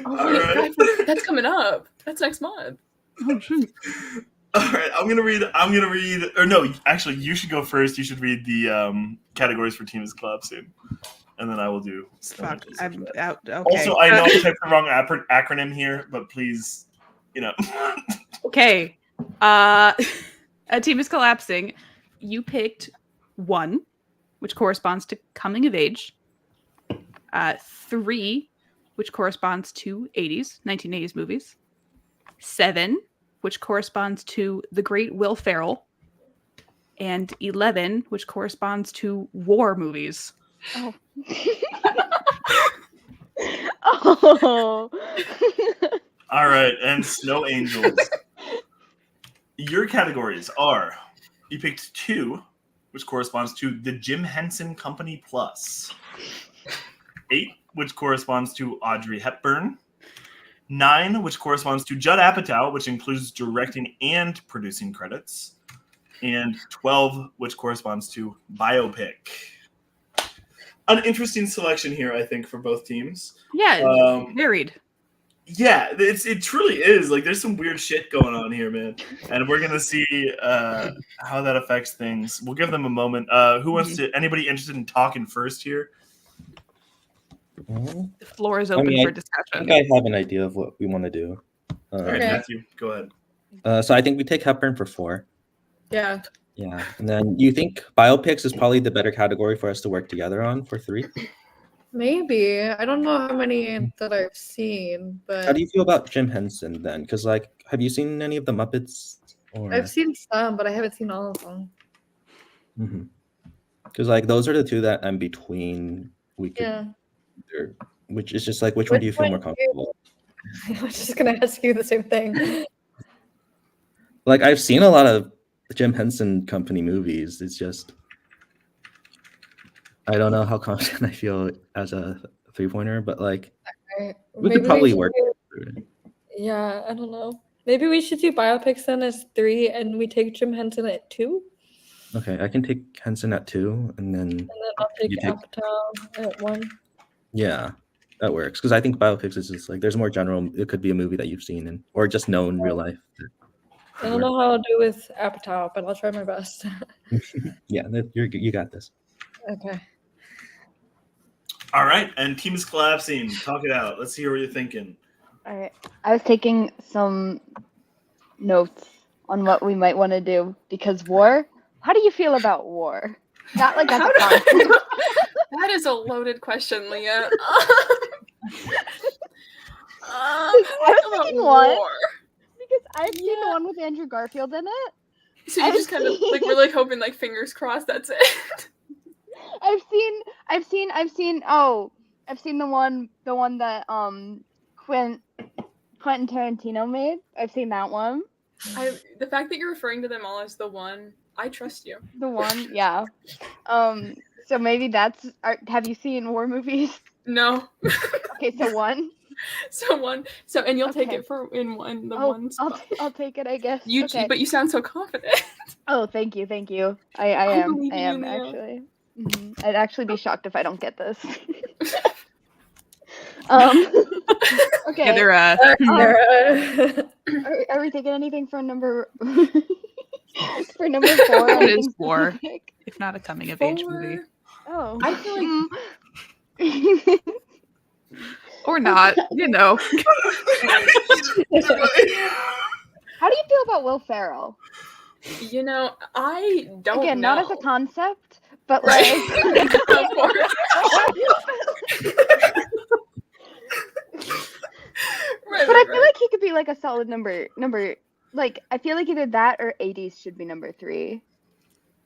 Oh wait,
right.
that's coming up. That's next month.
Oh, shoot.
All right, I'm gonna read. Or no, actually, you should go first. You should read the categories for teams collapsing, and then I will do.
Fuck, I'm out. Okay.
Also, I know I typed the wrong acronym here, but please,
Okay. A team is collapsing. You picked 1, which corresponds to coming of age. 3, which corresponds to 1980s movies. 7, which corresponds to the great Will Ferrell. And 11, which corresponds to war movies.
Oh. Oh.
All right, and Snow Angels. Your categories are: you picked 2, which corresponds to the Jim Henson Company Plus. 8, which corresponds to Audrey Hepburn. 9, which corresponds to Judd Apatow, which includes directing and producing credits. And 12, which corresponds to biopic. An interesting selection here, I think, for both teams.
Yeah, varied.
Yeah, it truly is. Like, there's some weird shit going on here, man. And we're going to see how that affects things. We'll give them a moment. Who wants to, anybody interested in talking first here?
The floor is open for discussion.
I think I have an idea of what we want to do.
All right, Matthew, go ahead.
So I think we take Hepburn for 4.
Yeah.
Yeah. And then you think biopics is probably the better category for us to work together on for 3?
Maybe. I don't know how many that I've seen, but
How do you feel about Jim Henson then? Because have you seen any of the Muppets? Or...
I've seen some, but I haven't seen all of them.
Because those are the 2 that I'm between. We could, which is just which one do you feel more comfortable?
I was just gonna ask you the same thing.
I've seen a lot of Jim Henson Company movies. It's just I don't know how confident I feel as a 3-pointer, but we could probably work through it.
Yeah, I don't know. Maybe we should do biopics then as 3, and we take Jim Henson at 2.
Okay, I can take Henson at 2, and then
I'll take Apatow at 1.
Yeah, that works. Because I think biopics is just there's more general. It could be a movie that you've seen or just know in real life.
I don't know how I'll do with Apatow, but I'll try my best.
Yeah, you got this.
Okay.
All right, and team is collapsing. Talk it out. Let's hear what you're thinking.
All right. I was taking some notes on what we might want to do because war. How do you feel about war? Not like that's
That is a loaded question, Leah.
I was thinking one because I've seen the one with Andrew Garfield in it.
So you just kind of we're hoping fingers crossed that's it.
I've seen the one that Quentin Tarantino made. I've seen that one.
The fact that you're referring to them all as the one, I trust you.
The one, yeah. So maybe that's. Have you seen war movies?
No.
Okay, so one.
And you'll take it for in one. One spot.
I'll take it, I guess.
But you sound so confident.
Oh, thank you. I am actually. I'd actually be shocked if I don't get this. Okay.
Are
we taking anything for number? For number 4,
it is war. If not a coming of age movie.
Oh,
I feel
or not,
How do you feel about Will Ferrell?
I don't know.
Again, not as a concept, but
Right.
Of course.
Right,
But I feel like he could be a solid number like I feel like either that or 80s should be number 3.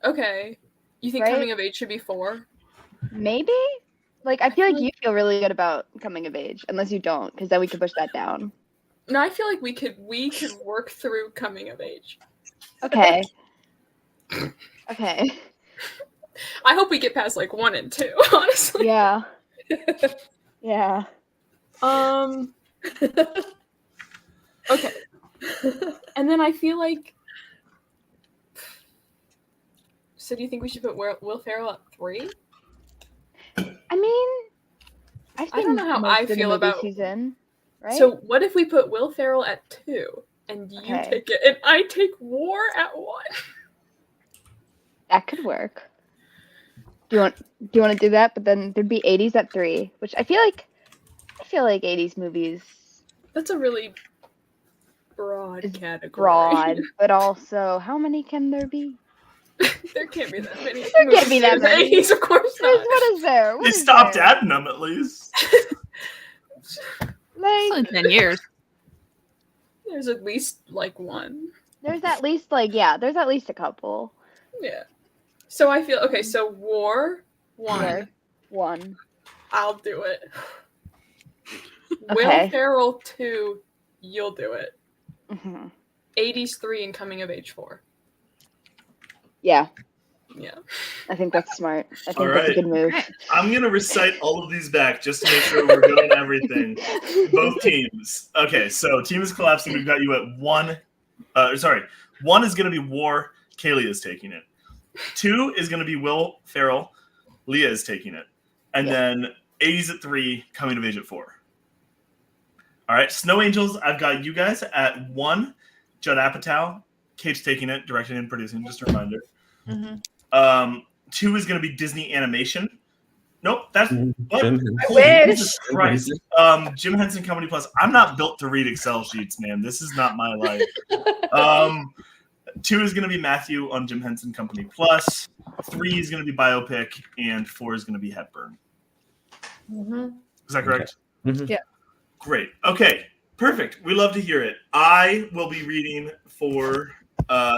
Okay. You think
Right?
coming of age should be 4?
Maybe? Like I feel like you feel really good about coming of age, unless you don't, because then we could push that down.
No, I feel like we could work through coming of age.
Okay. Okay.
I hope we get past like 1 and 2, honestly.
Yeah. Yeah.
Okay. And then I feel like. So do you think we should put Will Ferrell at 3?
I mean, I
don't know how I feel about
season, right?
So what if we put Will Ferrell at 2 and you take it and I take War at 1?
That could work. Do you want to do that? But then there'd be 80s at 3, which I feel like 80s movies.
That's a really broad category.
Broad, but also how many can there be?
There can't be that many.
There can't be that many.
80s, of course not.
What is there?
They stopped adding them at least.
It's only 10 years.
There's at least like 1.
There's at least there's at least a couple.
Yeah. So I feel okay. So War 1.
1.
I'll do it.
Okay.
Will Ferrell 2. You'll do it.
Mm-hmm.
80s 3 and coming of age 4.
Yeah.
Yeah.
I think that's smart. I think
All
that's a
right.
good move.
I'm going to recite all of these back just to make sure we're good on everything. Both teams. Okay, so team is collapsing. We've got you at 1. 1 is going to be War. Kaylee is taking it. 2 is going to be Will Ferrell. Leah is taking it. And then 80s at 3, coming of age at 4. All right, Snow Angels, I've got you guys at 1. Judd Apatow. Kate's taking it, directing and producing, just a reminder.
Mm-hmm.
2 is going to be Disney Animation. Nope, that's
Jesus
Christ. Jim Henson Company Plus. I'm not built to read Excel sheets, man. This is not my life. 2 is going to be Matthew on Jim Henson Company Plus. 3 is going to be Biopic, and 4 is going to be Hepburn.
Mm-hmm.
Is that correct?
Okay.
Yeah.
Great. Okay. Perfect. We love to hear it. I will be reading for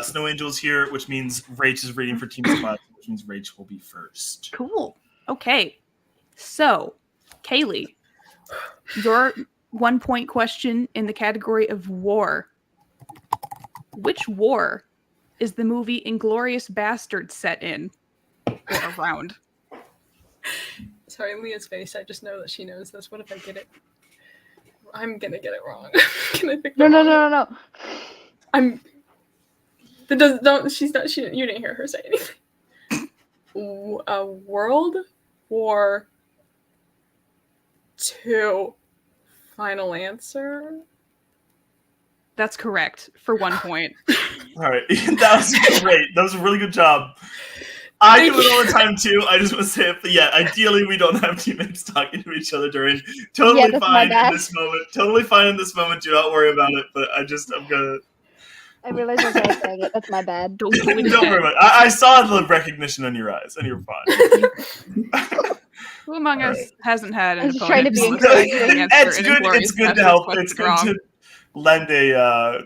Snow Angels here, which means Rach is reading for Team Spot, which means Rach will be first.
Cool. Okay. So, Kaylee, your 1-point question in the category of war. Which war is the movie Inglourious Basterds set in or around?
Sorry, Leah's face. I just know that she knows this. What if I get it? I'm gonna get it wrong. Can I pick
No.
I'm. That doesn't. Don't. She's not. She. You didn't hear her say anything. World War II. Final answer.
That's correct for 1 point.
All right. That was great. That was a really good job. I do it all the time too. I just want to say it, but yeah, ideally we don't have teammates talking to each other during. Totally fine in this moment. Totally fine in this moment. Do not worry about it. But I'm gonna.
I realized I was saying it. That's my bad.
Don't worry about it. I saw the recognition in your eyes, and you're fine.
Who among us hasn't had an
I'm just trying
opponent?
to be encouraging.
It's good. It's good to help. It's good to lend a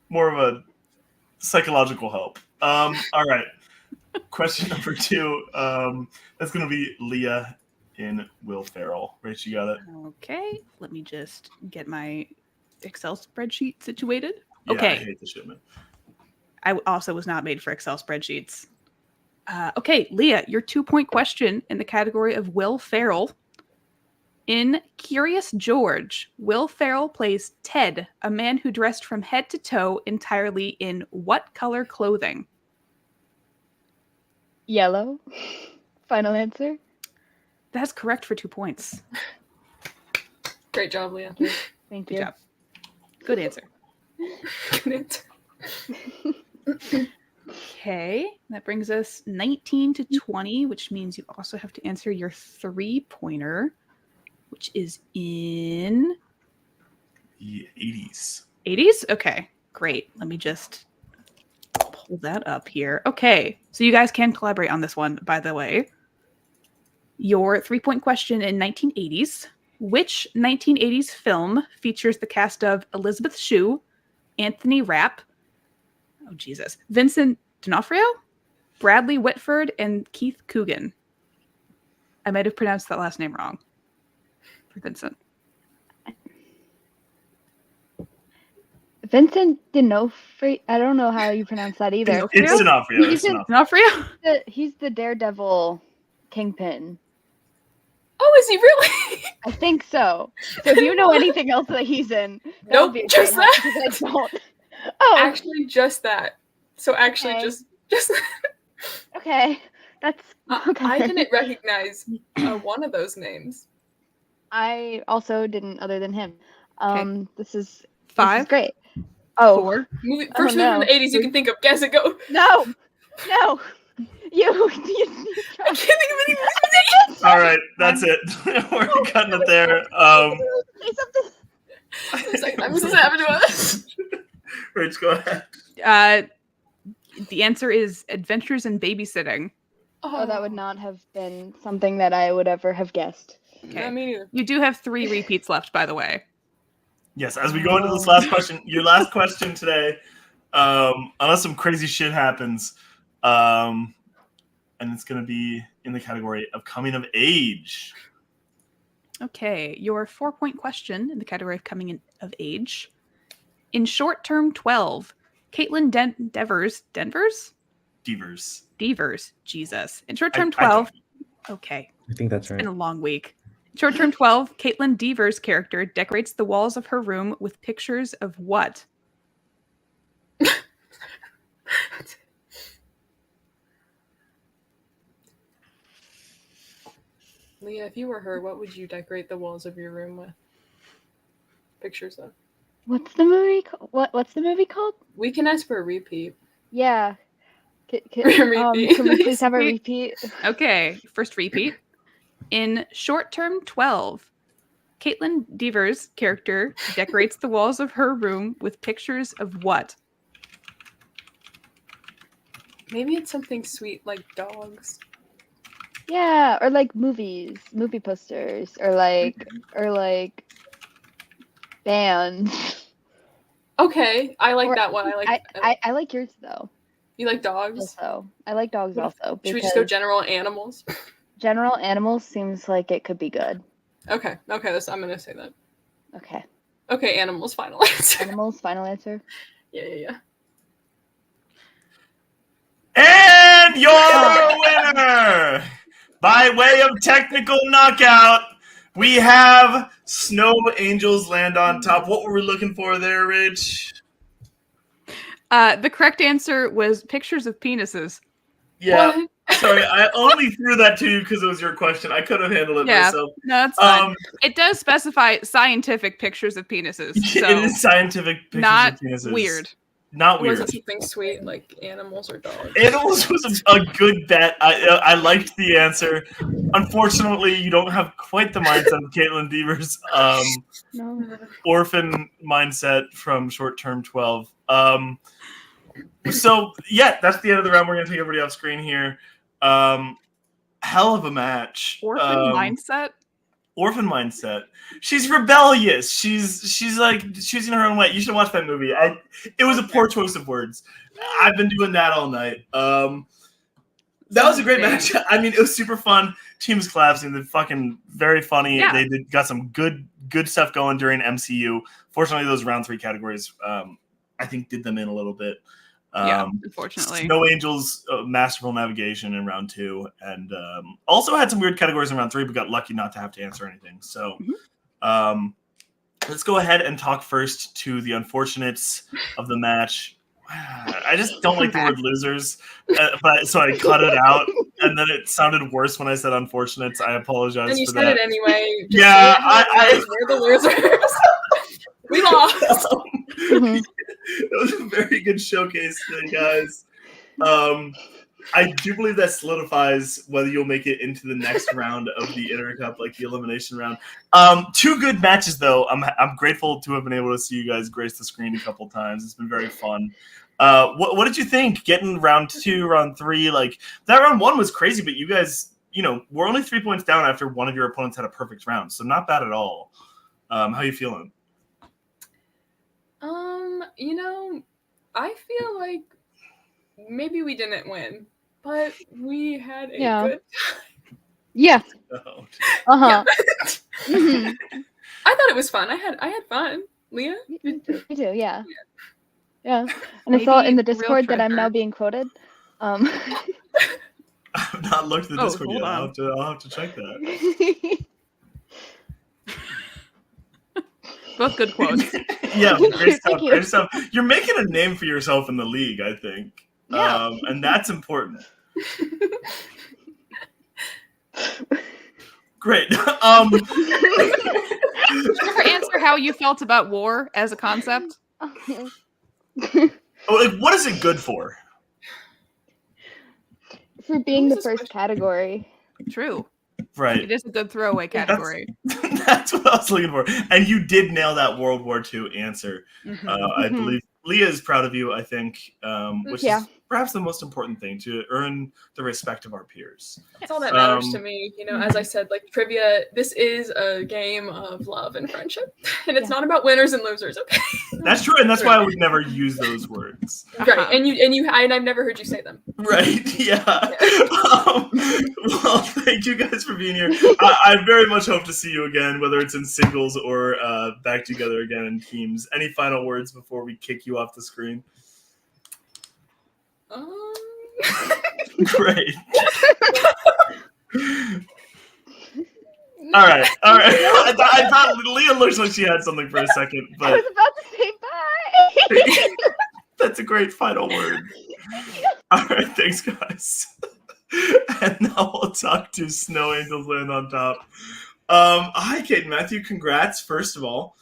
more of a psychological help. All right. Question number 2. That's going to be Leah in Will Ferrell. Rach, you got it?
Okay. Let me just get my Excel spreadsheet situated.
Yeah,
okay.
I hate the shipment.
I also was not made for Excel spreadsheets. Okay, Leah, your 2-point question in the category of Will Ferrell. In Curious George, Will Ferrell plays Ted, a man who dressed from head to toe entirely in what color clothing?
Yellow. Final answer.
That's correct for 2 points.
Great job, Leah.
Thank
Good
you.
job. Good answer.
Good answer.
Okay, that brings us 19 to 20, which means you also have to answer your 3-pointer, which is in
The 80s.
80s? Okay, great. Let me just pull that up here. Okay, so you guys can collaborate on this one, by the way. Your 3-point question in 1980s. Which 1980s film features the cast of Elizabeth Shue, Anthony Rapp. Oh, Jesus. Vincent D'Onofrio, Bradley Whitford, and Keith Coogan. I might have pronounced that last name wrong for Vincent.
Vincent D'Onofrio. I don't know how you pronounce that either.
It's D'Onofrio.
He's the Daredevil Kingpin.
Oh, is he really?
I think so. So if you know anything else that he's in,
nope, just that.
Because I don't. Oh,
actually, just that. So actually,
okay.
just.
Okay, that's. Okay.
I didn't recognize one of those names.
I also didn't, other than him. This is
5.
This is great. Oh,
4.
First movie from the 80s you can think of. Guess it, go.
No. You
I can't think of any movies.
All right, that's it. We're cutting it there.
I'm so happy to us.
Rich, go ahead.
The answer is Adventures in Babysitting.
Oh, that would not have been something that I would ever have guessed.
Okay.
Not me either.
You do have 3 repeats left, by the way.
Yes, as we go into this last question, your last question today, unless some crazy shit happens, and it's going to be in the category of coming of age.
Okay, your 4-point question in the category of coming of age. In short term 12, Caitlin Devers, Jesus. In short term 12, okay.
I think that's right.
It's been a long week. Short term 12, Caitlin Devers' character decorates the walls of her room with pictures of what?
Leah, if you were her, what would you decorate the walls of your room with? Pictures of.
What's the movie called? What's the movie called?
We can ask for a repeat.
Yeah.
Repeat.
Can we please have a repeat?
Okay, first repeat. In short term 12, Caitlin Devers' character decorates the walls of her room with pictures of what?
Maybe it's something sweet like dogs.
Yeah, or like movie posters, or like bands.
Okay, I like that one.
I like yours though.
You like dogs?
Also, I like dogs also.
Should we just go general animals?
General animals seems like it could be good.
Okay, I'm gonna say that.
Okay,
animals, final answer.
Animals, final answer.
Yeah.
And your winner, by way of technical knockout, we have Snow Angels land on top. What were we looking for there, Rich?
The correct answer was pictures of penises.
Yeah.
What?
Sorry, I only threw that to you because it was your question. I could have handled it myself.
No, it's fine. It does specify scientific pictures of penises. So
it is scientific pictures
not
of penises.
Weird.
Not weird.
Was it something sweet like animals or dogs? Animals
was a good bet. I liked the answer. Unfortunately, you don't have quite the mindset of Caitlin Devers' orphan mindset from short term 12. So yeah, that's the end of the round. We're gonna take everybody off screen here. Hell of a match. Orphan mindset. She's rebellious. She's like choosing her own way. You should watch that movie. It was a poor choice of words. I've been doing that all night. That was a great match. I mean, it was super fun. Team is collapsing. They're fucking very funny. Yeah. They got some good stuff going during MCU. Fortunately, those round 3 categories, I think, did them in a little bit.
Unfortunately.
Snow Angels, masterful navigation in round 2, and also had some weird categories in round 3, but got lucky not to have to answer anything. So let's go ahead and talk first to the unfortunates of the match. I just don't like the word losers, so I cut it out, and then it sounded worse when I said unfortunates. I apologize
and you
for
said
that.
it anyway.
We're
the losers. We lost.
It was a very good showcase today, guys. I do believe that solidifies whether you'll make it into the next round of the InterCup, like the elimination round. 2 good matches, though. I'm grateful to have been able to see you guys grace the screen a couple times. It's been very fun. What did you think? Getting round 2, round 3, like that round 1 was crazy, but you guys, we're only 3 points down after one of your opponents had a perfect round, so not bad at all. How are you feeling?
I feel like maybe we didn't win, but we had a good time.
Yeah.
Yeah. I thought it was fun. I had fun. Leah?
Me too, yeah. Yeah. And I saw in the Discord that I'm now being quoted.
I've not looked at the Discord yet. I'll have to check that.
Both good quotes.
Yeah, great stuff. Great stuff. You're making a name for yourself in the league, I think.
Yeah.
And that's important. Great.
Did you ever answer how you felt about war as a concept?
What is it good for?
For being the first category.
True.
Right.
It is a good throwaway category.
That's what I was looking for. And you did nail that World War II answer. I believe Leah is proud of you, I think, which is perhaps the most important thing, to earn the respect of our peers.
That's all that matters to me. As I said, like trivia, this is a game of love and friendship. And it's not about winners and losers, okay?
That's true, and that's why I would never use those words.
Right, and I've never heard you say them.
Right, yeah. Well, thank you guys for being here. I very much hope to see you again, whether it's in singles or back together again in teams. Any final words before we kick you off the screen? Great. All right. I thought Leah looks like she had something for a second, but
I was about to say bye.
That's a great final word. All right, thanks, guys. And now we'll talk to Snow Angels Land on Top. Hi, Kate and Matthew. Congrats, first of all.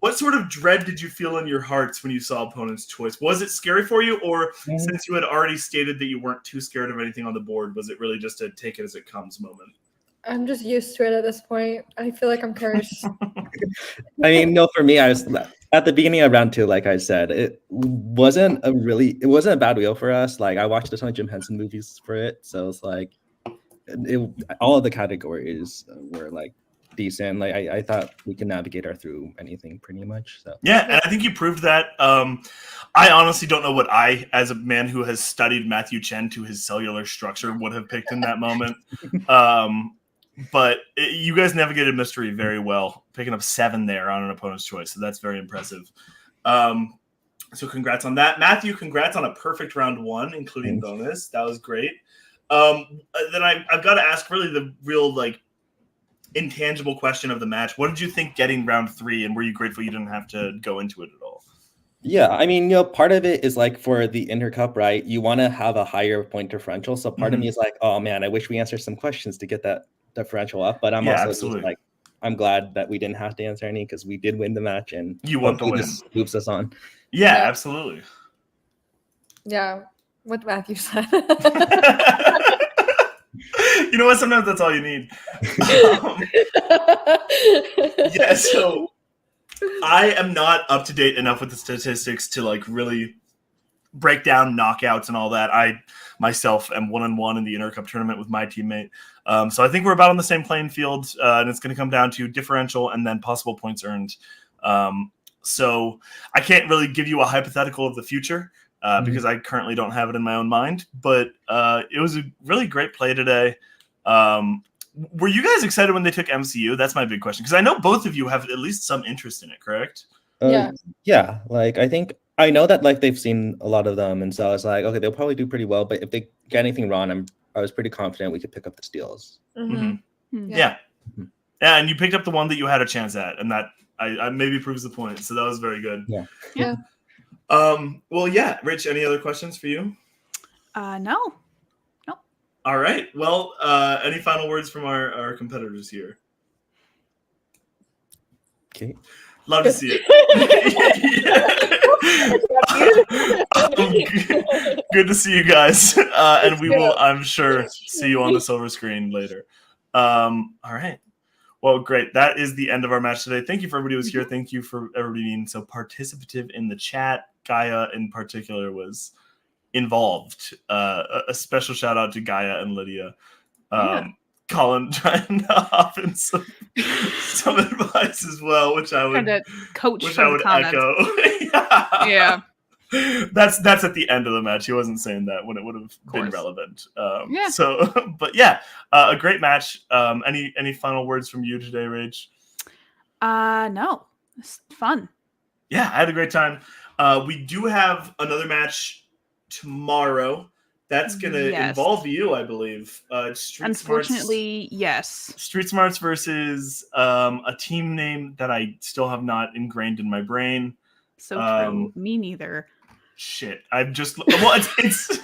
What sort of dread did you feel in your hearts when you saw Opponent's Choice? Was it scary for you, or since you had already stated that you weren't too scared of anything on the board, was it really just a take it as it comes moment?
I'm just used to it at this point. I feel like I'm cursed.
I mean, no, for me, I was at the beginning of round 2, like I said, it wasn't a bad wheel for us. Like, I watched a ton of Jim Henson movies for it, so it's like all of the categories were like decent. Like I thought we could navigate through anything pretty much. So
yeah, and I think you proved that. I honestly don't know what I, as a man who has studied Matthew Chen to his cellular structure, would have picked in that moment. But you guys navigated mystery very well, picking up 7 there on an Opponent's Choice. So that's very impressive. So congrats on that. Matthew, congrats on a perfect round 1, including bonus. That was great. Then I've got to ask really the real intangible question of the match. What did you think getting round 3, and were you grateful you didn't have to go into it at all?
Yeah, I mean, part of it is like for the InterCup, right? You want to have a higher point differential. So part of me is like, oh man, I wish we answered some questions to get that differential up. But I'm also just like, I'm glad that we didn't have to answer any because we did win the match, and
you want to win.
This moves us on.
Yeah, absolutely.
Yeah, what Matthew said.
You know what? Sometimes that's all you need. Yeah, so I am not up to date enough with the statistics to really break down knockouts and all that. I myself am 1-1 in the InterCup tournament with my teammate. So I think we're about on the same playing field, and it's going to come down to differential and then possible points earned. So I can't really give you a hypothetical of the future because I currently don't have it in my own mind. But it was a really great play today. Were you guys excited when they took MCU? That's my big question, because I know both of you have at least some interest in it, correct?
Yeah. Like I know that they've seen a lot of them, and so I was like, okay, they'll probably do pretty well. But if they get anything wrong, I was pretty confident we could pick up the steals.
Yeah, and you picked up the one that you had a chance at, and that I maybe proves the point. So that was very good.
Yeah.
Well, yeah. Rich, any other questions for you?
No.
All right. Well, any final words from our competitors here?
Okay.
Love to see it. Good to see you guys. And we will, I'm sure, see you on the silver screen later. All right. Well, great. That is the end of our match today. Thank you for everybody who was here. Thank you for everybody being so participative in the chat. Gaia, in particular, was involved. A special shout out to Gaia and Lydia. Colin trying to hop in some advice as well, which I would echo.
Yeah.
That's at the end of the match. He wasn't saying that when it would have been relevant.
Yeah.
So, but yeah, a great match. Any final words from you today, Rach?
No, it's fun.
Yeah, I had a great time. We do have another match tomorrow. That's gonna involve you, I believe.
Unfortunately, yes.
Street Smarts versus a team name that I still have not ingrained in my brain.
So true. Me neither.
Shit, I'm just it's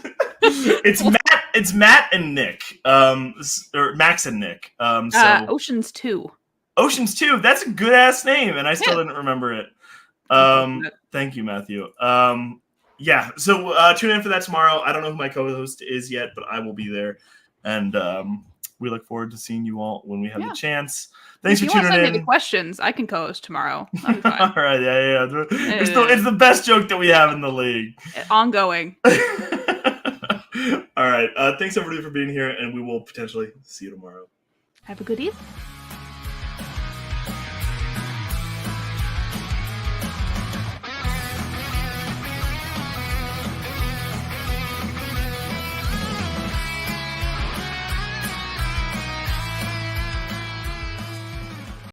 Matt and Nick, or Max and Nick. So
Oceans 2.
Oceans 2. That's a good ass name, and I still didn't remember it. Thank you, Matthew. Yeah, so tune in for that tomorrow. I don't know who my co-host is yet, but I will be there, and we look forward to seeing you all when we have the chance. Thanks for tuning in. If you want to send me
the questions, I can co-host tomorrow. I'll be fine.
All right, yeah. It's the best joke that we have in the league.
Ongoing.
All right, thanks everybody for being here, and we will potentially see you tomorrow.
Have a good evening.